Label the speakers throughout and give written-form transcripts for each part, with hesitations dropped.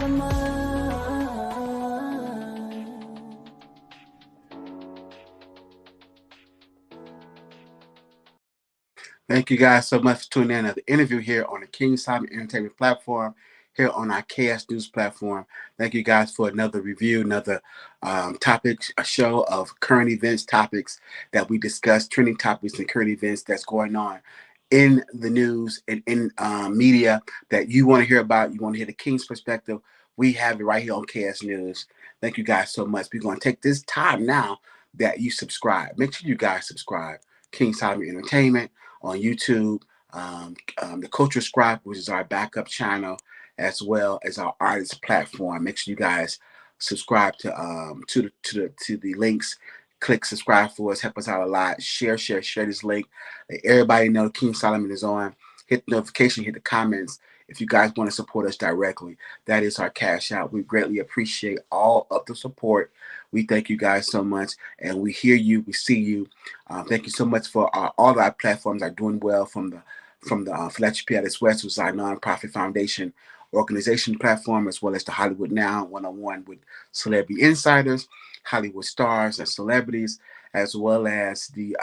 Speaker 1: out of mind.
Speaker 2: Thank you guys so much for tuning in to the interview here on the King Simon Entertainment platform, here on our KS News platform. Thank you guys for another review, another topic, a show of current events, topics that we discuss, trending topics and current events that's going on in the news and in media that you want to hear about. You want to hear the King's perspective. We have it right here on KS News. Thank you guys so much. We're going to take this time now that you subscribe. Make sure you guys subscribe. King Simon Entertainment on YouTube, the Culture Scribe, which is our backup channel, as well as our artist platform. Make sure you guys subscribe to the links. Click subscribe for us. Help us out a lot. Share this link. Let everybody know King Solomon is on. Hit the notification. Hit the comments. If you guys want to support us directly, that is our cash out. We greatly appreciate all of the support. We thank you guys so much, and we hear you, we see you. Thank you so much for all of our platforms are doing well, from the Philanthropy at its West, which is our nonprofit foundation organization platform, as well as the Hollywood Now one-on-one with celebrity insiders, Hollywood stars and celebrities, as well as the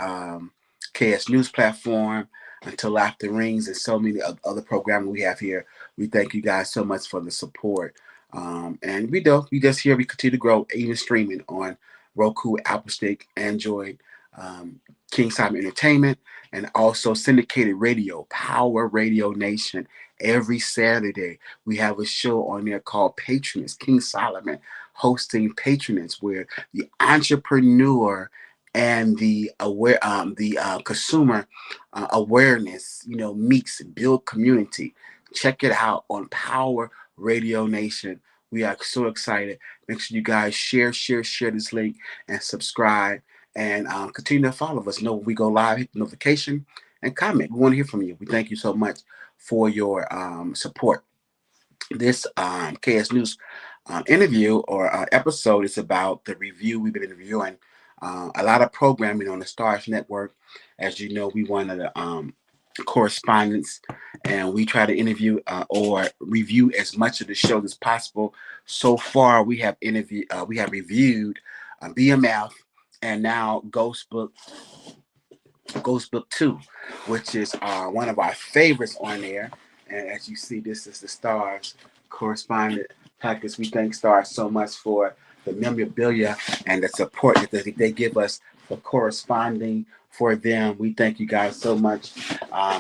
Speaker 2: KS News platform, Until After Rings, and so many other programming we have here. We thank you guys so much for the support. And we just here, we continue to grow, even streaming on Roku, Apple Stick, Android, King Simon Entertainment, and also syndicated radio, Power Radio Nation. Every Saturday, we have a show on there called Patronage. King Solomon hosting Patronage, where the entrepreneur and the consumer awareness, meets, build community. Check it out on Power Radio Nation. We are so excited. Make sure you guys share this link and subscribe, and continue to follow us. Know when we go live, hit the notification and comment. We want to hear from you. We thank you so much for your support. This KS News interview or episode is about the review we've been reviewing. A lot of programming on the Stars Network. As you know, we one of the correspondents, and we try to interview or review as much of the show as possible. So far, we have reviewed BMF, and now Ghostbook 2, which is one of our favorites on there. And as you see, this is the Stars correspondent package. We thank Stars so much for the memorabilia and the support that they give us for corresponding for them. We thank you guys so much.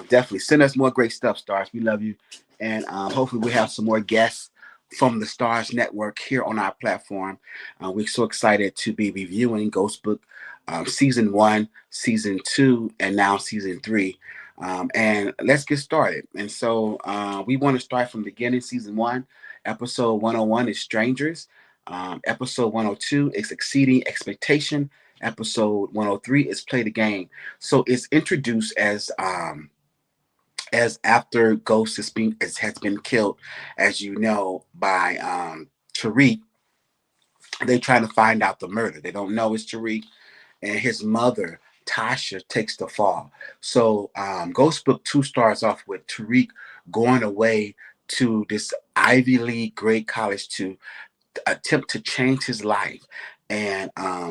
Speaker 2: Definitely send us more great stuff, Stars. We love you. And hopefully we have some more guests from the Stars Network here on our platform. We're so excited to be reviewing Ghostbook Season 1, Season 2, and now Season 3. And let's get started. And so we want to start from the beginning. Season 1, Episode 101 is Strangers. Episode 102 is Exceeding Expectation. Episode 103 is Play the Game. So it's introduced as after Ghost has been killed, as you know, by Tariq. They trying to find out the murder. They don't know it's Tariq, and his mother Tasha takes the fall. So Ghostbook 2 starts off with Tariq going away to this Ivy League great college to attempt to change his life, and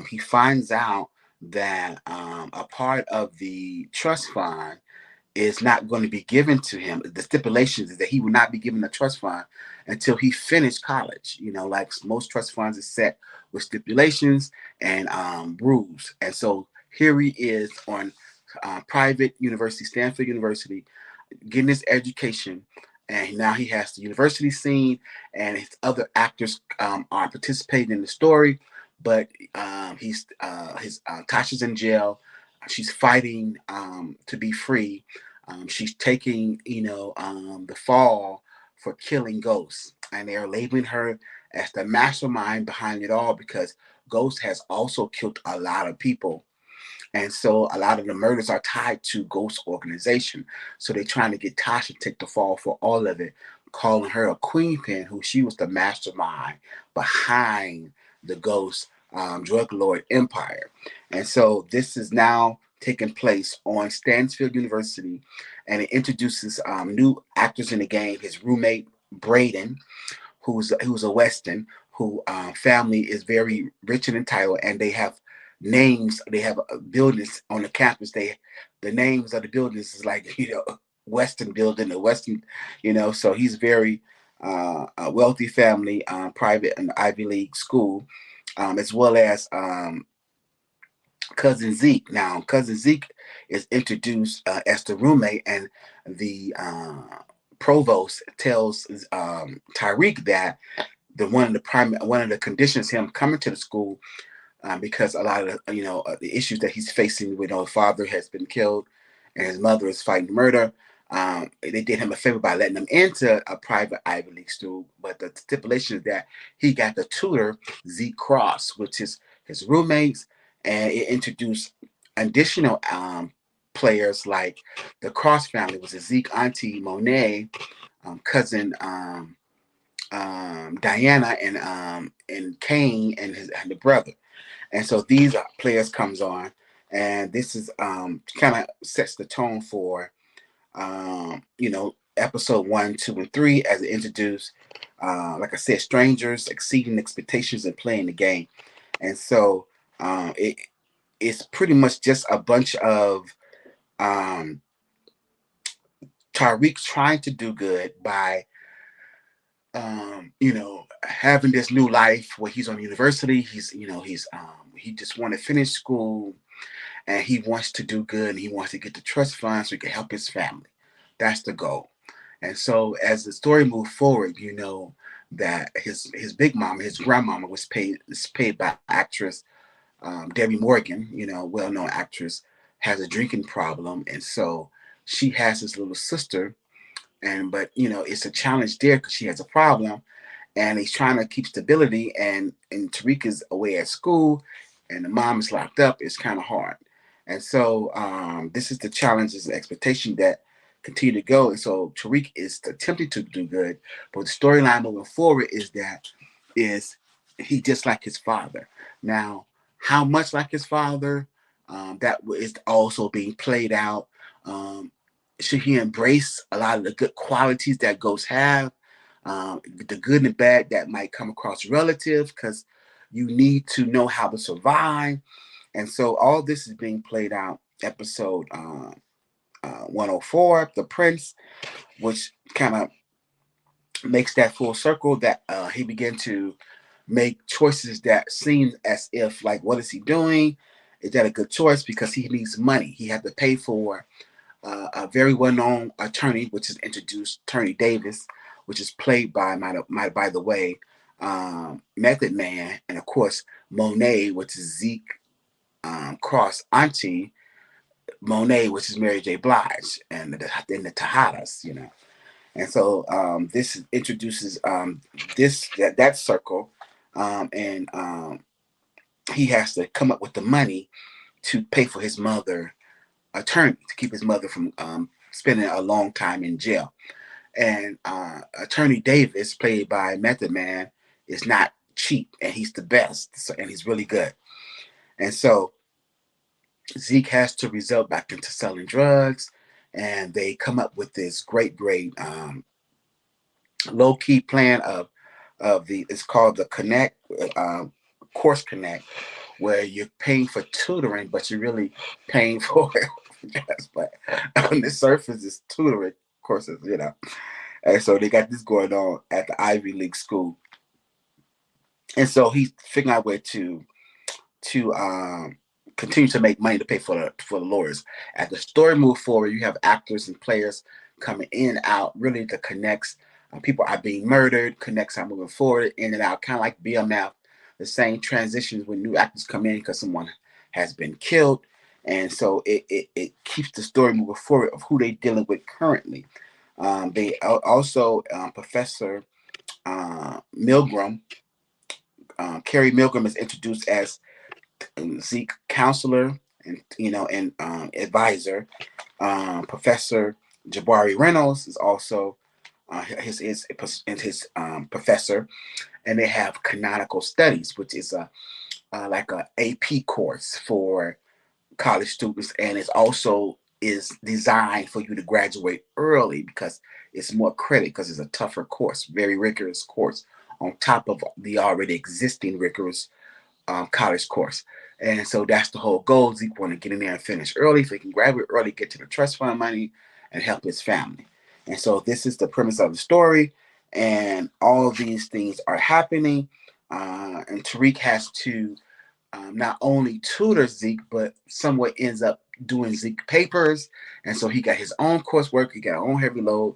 Speaker 2: he finds out that a part of the trust fund is not going to be given to him. The stipulations is that he will not be given the trust fund until he finished college. Like most trust funds is set with stipulations and rules. And so here he is on private university, Stanford University, getting his education. And now he has the university scene, and his other actors are participating in the story. But Tasha's in jail. She's fighting to be free. She's taking, the fall for killing Ghost, and they are labeling her as the mastermind behind it all, because Ghost has also killed a lot of people. And so a lot of the murders are tied to Ghost organization. So they're trying to get Tasha to take the fall for all of it, calling her a queen pin, who she was the mastermind behind the Ghost drug lord empire. And so this is now taking place on Stanford University, and it introduces new actors in the game. His roommate, Braden, who's a Weston, who family is very rich and entitled, and they have names. They have buildings on the campus. The names of the buildings is like, Weston building, the Weston, So he's very a wealthy family, private and Ivy League school, as well as cousin Zeke. Now, cousin Zeke is introduced as the roommate, and the provost tells Tyreek that one of the conditions him coming to the school, because a lot of the issues that he's facing with his father has been killed, and his mother is fighting murder. They did him a favor by letting him into a private Ivy League school, but the stipulation is that he got the tutor Zeke Cross, which is his roommates, and it introduced additional players like the Cross family, was a Zeke auntie Monet, cousin Diana, and Kane and the brother. And so these players comes on, and this is kind of sets the tone for episode 1, 2, and 3 as it introduced, like I said, strangers exceeding expectations and playing the game. And so it's pretty much just a bunch of um, Tariq trying to do good by having this new life where he's on university. He just want to finish school, and he wants to do good, and he wants to get the trust fund so he can help his family. That's the goal. And so as the story moved forward, that his big mama, his grandmama, is paid by actress Debbie Morgan, well known actress, has a drinking problem, and so she has his little sister, but it's a challenge there because she has a problem, and he's trying to keep stability, and Tariq is away at school, and the mom is locked up. It's kind of hard, and so this is the challenges and expectation that continue to go. And so Tariq is attempting to do good, but the storyline moving forward is he just like his father. Now, how much like his father, that is also being played out. Should he embrace a lot of the good qualities that ghosts have, the good and bad that might come across relatives, because you need to know how to survive. And so all this is being played out. Episode 104, The Prince, which kind of makes that full circle, that he began to make choices that seem as if, like, what is he doing? Is that a good choice? Because he needs money. He had to pay for a very well-known attorney, which is introduced, Attorney Davis, which is played by, by the way, Method Man, and of course Monet, which is Zeke Cross auntie, Monet, which is Mary J. Blige, and the Tejadas. And so this introduces that circle, and he has to come up with the money to pay for his mother attorney, to keep his mother from spending a long time in jail. And Attorney Davis, played by Method Man, is not cheap, and he's the best, and he's really good. And so Zeke has to resort back into selling drugs, and they come up with this great low key plan it's called the Connect, Course Connect, where you're paying for tutoring, but you're really paying for yes, but on the surface it's tutoring courses. And so they got this going on at the Ivy League school, and so he's figuring out where to continue to make money to pay for the lawyers. As the story moves forward, you have actors and players coming in and out. Really, the connects. People are being murdered. Connects are moving forward, in and out, kind of like BMF. The same transitions when new actors come in because someone has been killed, and so it keeps the story moving forward of who they're dealing with currently. They also Professor Milgram. Carrie Milgram is introduced as Zeke counselor and advisor. Professor Jabari Reynolds is also his professor, and they have canonical studies, which is like a AP course for college students, and it also is designed for you to graduate early because it's more credit because it's a tougher course, very rigorous course on top of the already existing rigorous college course. And so that's the whole goal. Zeke want to get in there and finish early so he can graduate early, get to the trust fund money, and help his family. And so this is the premise of the story. And all of these things are happening. And Tariq has to not only tutor Zeke, but somewhat ends up doing Zeke papers. And so he got his own coursework. He got his own heavy load,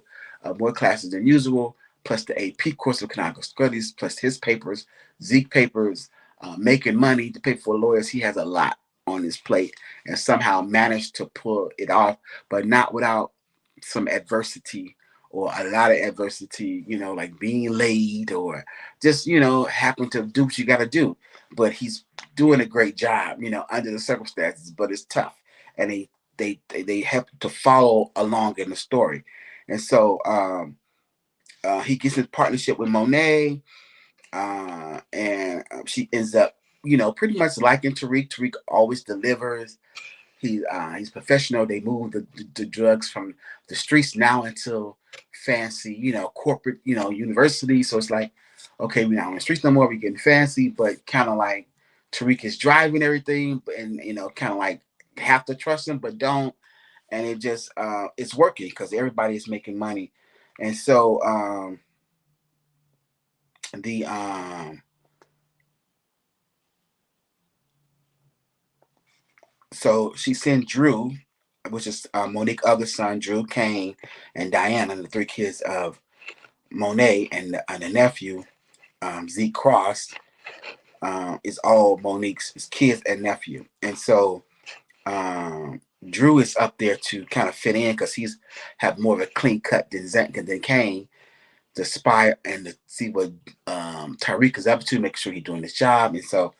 Speaker 2: more classes than usual, plus the AP course of canonical studies, plus his papers, Zeke papers, making money to pay for lawyers. He has a lot on his plate and somehow managed to pull it off, but not without some adversity or a lot of adversity, like being laid or just, happen to do what you got to do. But he's doing a great job, under the circumstances, but it's tough. And they have to follow along in the story. And so he gets his partnership with Monet, and she ends up, pretty much liking Tariq. Tariq always delivers. He's professional. They move the drugs from the streets now into fancy, corporate, university. So it's like, okay, we're not on the streets no more. We're getting fancy, but kind of like Tariq is driving everything, and kind of like have to trust him, but don't. And it just it's working because everybody is making money, and so the so she sent Drew, which is Monique's other son, Drew, Kane, and Diana, the three kids of Monet, and the nephew, Zeke Cross, is all Monique's kids and nephew. And so Drew is up there to kind of fit in because he's have more of a clean cut than Kane, to spy and to see what Tariq is up to, make sure he's doing his job. And so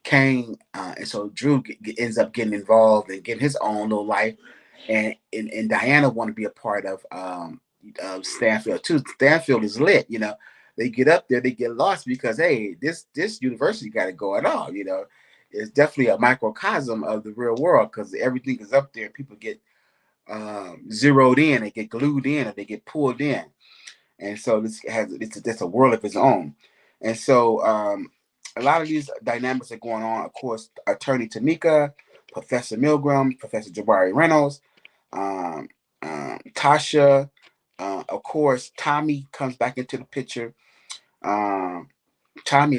Speaker 2: and so Drew ends up getting involved and getting his own little life. And Diana want to be a part of Stanfield too. Stanfield is lit, They get up there, they get lost because hey, this university got it going on, It's definitely a microcosm of the real world because everything is up there. People get zeroed in, they get glued in, or they get pulled in. And so it's a world of its own. And so a lot of these dynamics are going on. Of course, Attorney Tamika, Professor Milgram, Professor Jabari Reynolds, Tasha, of course, Tommy comes back into the picture. Tommy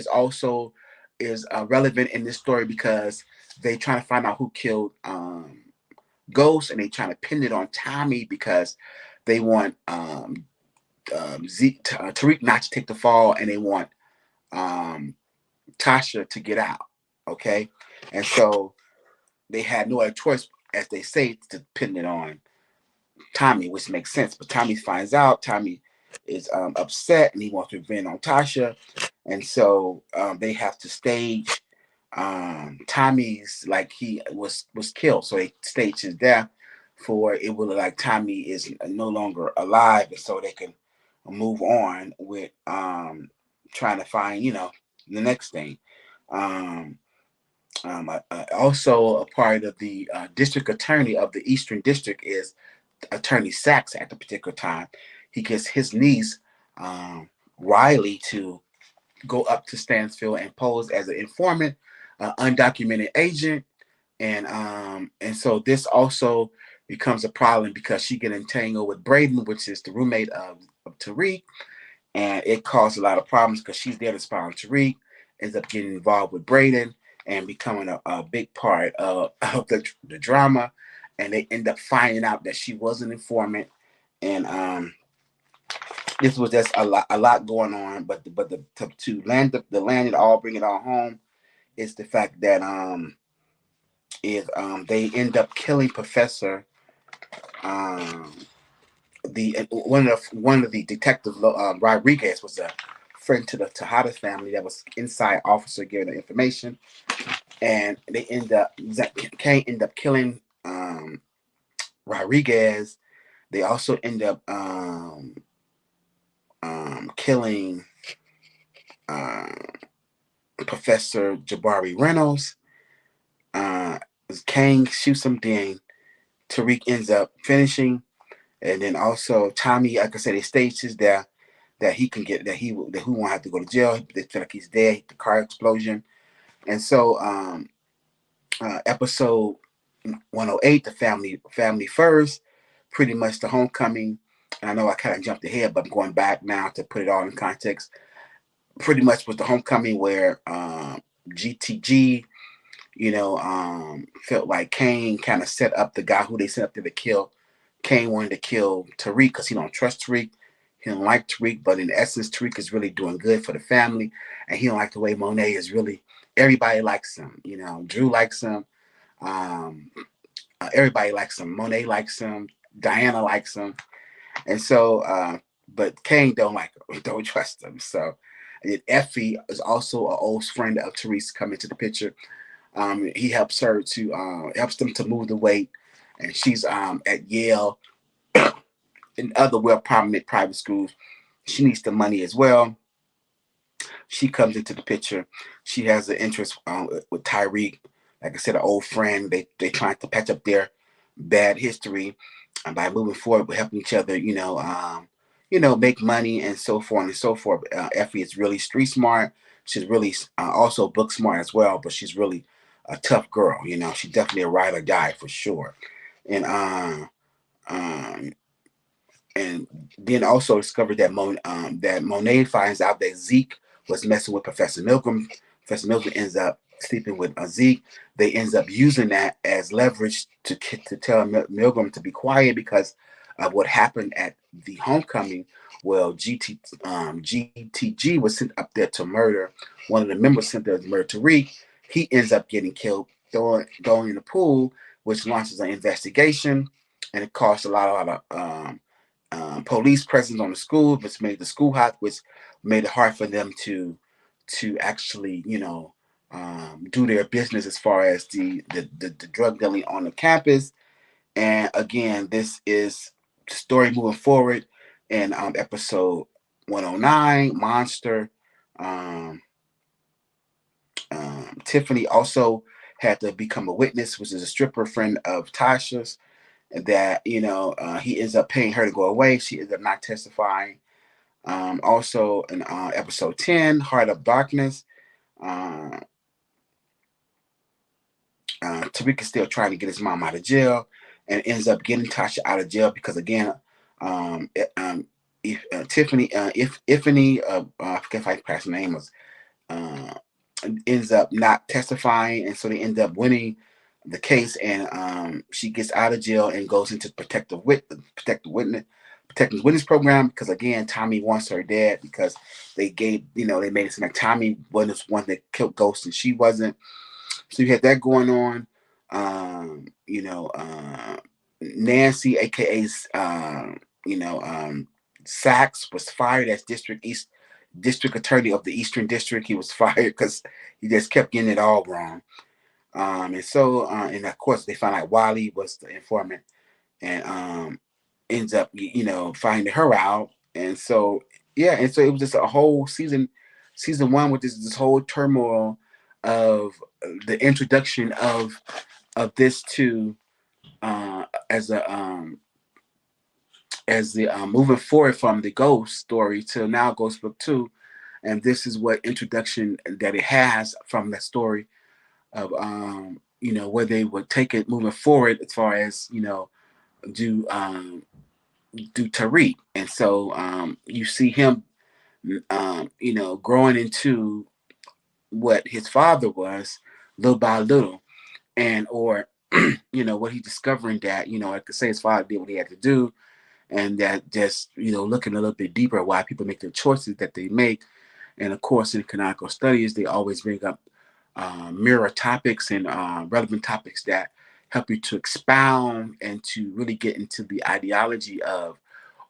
Speaker 2: is relevant in this story because they trying to find out who killed Ghost, and they trying to pin it on Tommy because they want Tariq not to take the fall, and they want Tasha to get out. Okay, and so they had no other choice, as they say, to pin it on Tommy, which makes sense. But Tommy finds out. Tommy is upset, and he wants to revenge on Tasha, and so they have to stage Tommy's, like, he was killed. So they staged his death for it will look like Tommy is no longer alive, and so they can move on with trying to find the next thing. Also, a part of the district attorney of the Eastern District is Attorney Sachs. At the particular time, he gets his niece Riley to go up to Stansfield and pose as an informant, undocumented agent, and so this also becomes a problem because she get entangled with Braden, which is the roommate of Tariq, and it caused a lot of problems because she's there to spy on Tariq, ends up getting involved with Braden and becoming a big part of the drama, and they end up finding out that she was an informant, and this was just a lot going on, but to land it all, bring it all home, is the fact that they end up killing Professor the one of the detective Rodriguez was a friend to the Tejada family that was inside officer giving the information, and they Kane end up killing Rodriguez. They also end up killing Professor Jabari Reynolds. Kane shoots him, then Tariq ends up finishing, And then also Tommy, like I said, it stages that he can get that he won't have to go to jail. They feel like he's dead. The car explosion, and so episode 108, the family first, pretty much the homecoming. And I know I kind of jumped ahead, but I'm going back now to put it all in context. Pretty much was the homecoming where GTG, felt like Kane kind of set up the guy who they sent up there to kill. Kane wanted to kill Tariq because he don't trust Tariq. He don't like Tariq, but in essence, Tariq is really doing good for the family, and he don't like the way Monet is really. Everybody likes him. Drew likes him. Um, everybody likes him. Monet likes him. Diana likes him, and so, but Kane don't like him. Don't trust him. So, and Effie is also an old friend of Tariq's come into the picture. He helps her to helps them to move the weight, and she's at Yale and other well prominent private schools. She needs the money as well. She comes into the picture. She has an interest with Tyreek. Like I said, an old friend. They trying to patch up their bad history by moving forward, with helping each other. Make money and so forth and so forth. Effie is really street smart. She's really also book smart as well, but she's really a tough girl. She's definitely a ride or die for sure. And um, and then also discovered that that Monet finds out that Zeke was messing with Professor Milgram. Professor Milgram ends up sleeping with Zeke. They ends up using that as leverage to tell Milgram to be quiet because of what happened at the homecoming. Well, GTG was sent up there to murder one of the members sent there to murder Tariq. He ends up getting killed, thrown in the pool, which launches an investigation, and it costs a lot of police presence on the school, which made the school hot, which made it hard for them to actually, do their business as far as the drug dealing on the campus. And again, this is the story moving forward in episode 109, Monster. Um, Tiffany also had to become a witness, which is a stripper friend of Tasha's, that he ends up paying her to go away. She ends up not testifying. Also in episode 10, Heart of Darkness, uh, Tariq is still trying to get his mom out of jail and ends up getting Tasha out of jail because again, if Tiffany, if Ifany, I forget if I passed the name was, uh, ends up not testifying, and so they end up winning the case, and she gets out of jail and goes into protective witness program because again, Tommy wants her dead because they made it seem like Tommy was one that killed Ghost and she wasn't. So you had that going on. Nancy, aka Sachs, was fired as district attorney of the Eastern District. He was fired because he just kept getting it all wrong. And of course they found out Wally was the informant, and ends up finding her out. And so and so it was just a whole season one with this whole turmoil of the introduction of this to as a as the moving forward from the ghost story to now Ghostbook 2, and this is what introduction that it has from that story of where they would take it moving forward as far as do do Tariq. And so you see him growing into what his father was little by little, and or what he's discovering that like to say his father did what he had to do, and that just looking a little bit deeper why people make the choices that they make. And of course, in canonical studies, they always bring up mirror topics and relevant topics that help you to expound and to really get into the ideology of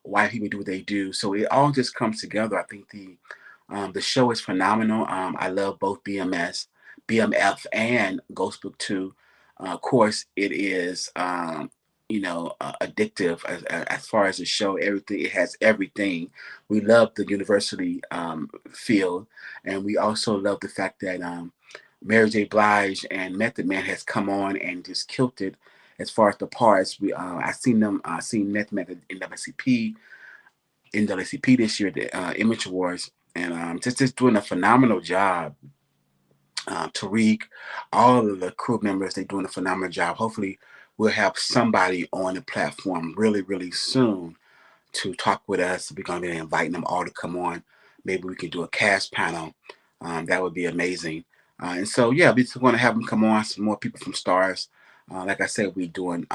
Speaker 2: why people do what they do. So it all just comes together. I think the show is phenomenal. I love both BMF, and Ghostbook 2. Of course, it is addictive as far as the show. Everything it has everything. We love the university field, and we also love the fact that Mary J. Blige and Method Man has come on and just killed it as far as the parts. I seen them. I seen them at the NAACP this year, the Image Awards, and just doing a phenomenal job. Tariq, all of the crew members, they're doing a phenomenal job. Hopefully, we'll have somebody on the platform really, really soon to talk with us. We're going to be inviting them all to come on. Maybe we can do a cast panel. That would be amazing. And so, yeah, we just want to have them come on. Some more people from Stars. Like I said, we're doing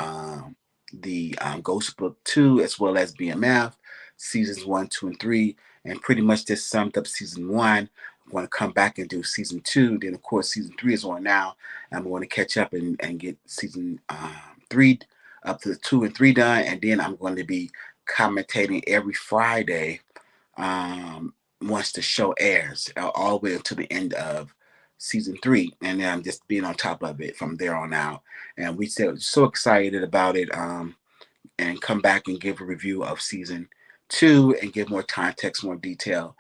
Speaker 2: the Ghostbook 2 as well as BMF seasons 1, 2, and 3. And pretty much just summed up season 1. I'm going to come back and do season 2. Then, of course, season 3 is on now. I'm going to catch up and get season 3 up to the 2 and 3 done. And then I'm going to be commentating every Friday once the show airs, all the way until the end of season 3, and then I'm just being on top of it from there on out. And we so excited about it, and come back and give a review of season 2 and give more context, more detail,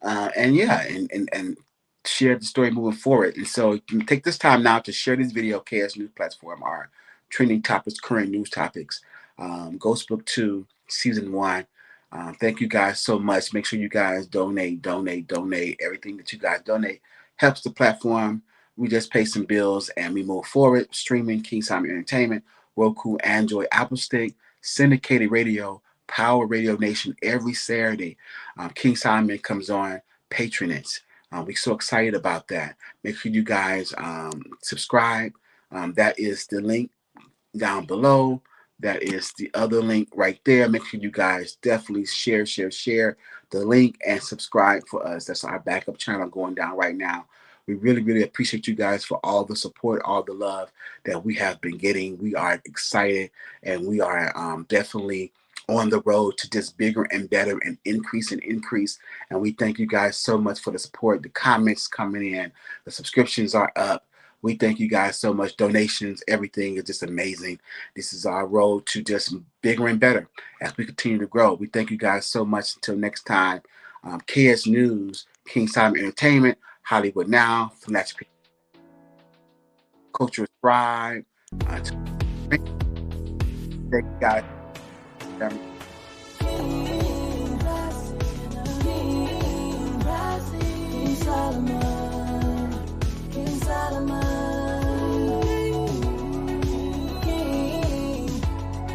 Speaker 2: and yeah, and share the story moving forward. And so you can take this time now to share this video, KS News Platform, our trending topics, current news topics, Ghostbook 2, season 1. Thank you guys so much. Make sure you guys donate. Everything that you guys donate helps the platform. We just pay some bills and we move forward. Streaming, King Simon Entertainment, Roku, Android, Apple Stick, syndicated radio, Power Radio Nation every Saturday. King Simon comes on Patronage. We're so excited about that. Make sure you guys subscribe. That is the link down below. That is the other link right there. Make sure you guys definitely share the link and subscribe for us. That's our backup channel going down right now. We really, really appreciate you guys for all the support, all the love that we have been getting. We are excited, and we are definitely on the road to just bigger and better and increase. And we thank you guys so much for the support. The comments coming in, the subscriptions are up. We thank you guys so much. Donations, everything is just amazing. This is our road to just bigger and better as we continue to grow. We thank you guys so much. Until next time, KS News, King Simon Entertainment, Hollywood Now, Philanthropy, Cultural Scribe. Thank you guys.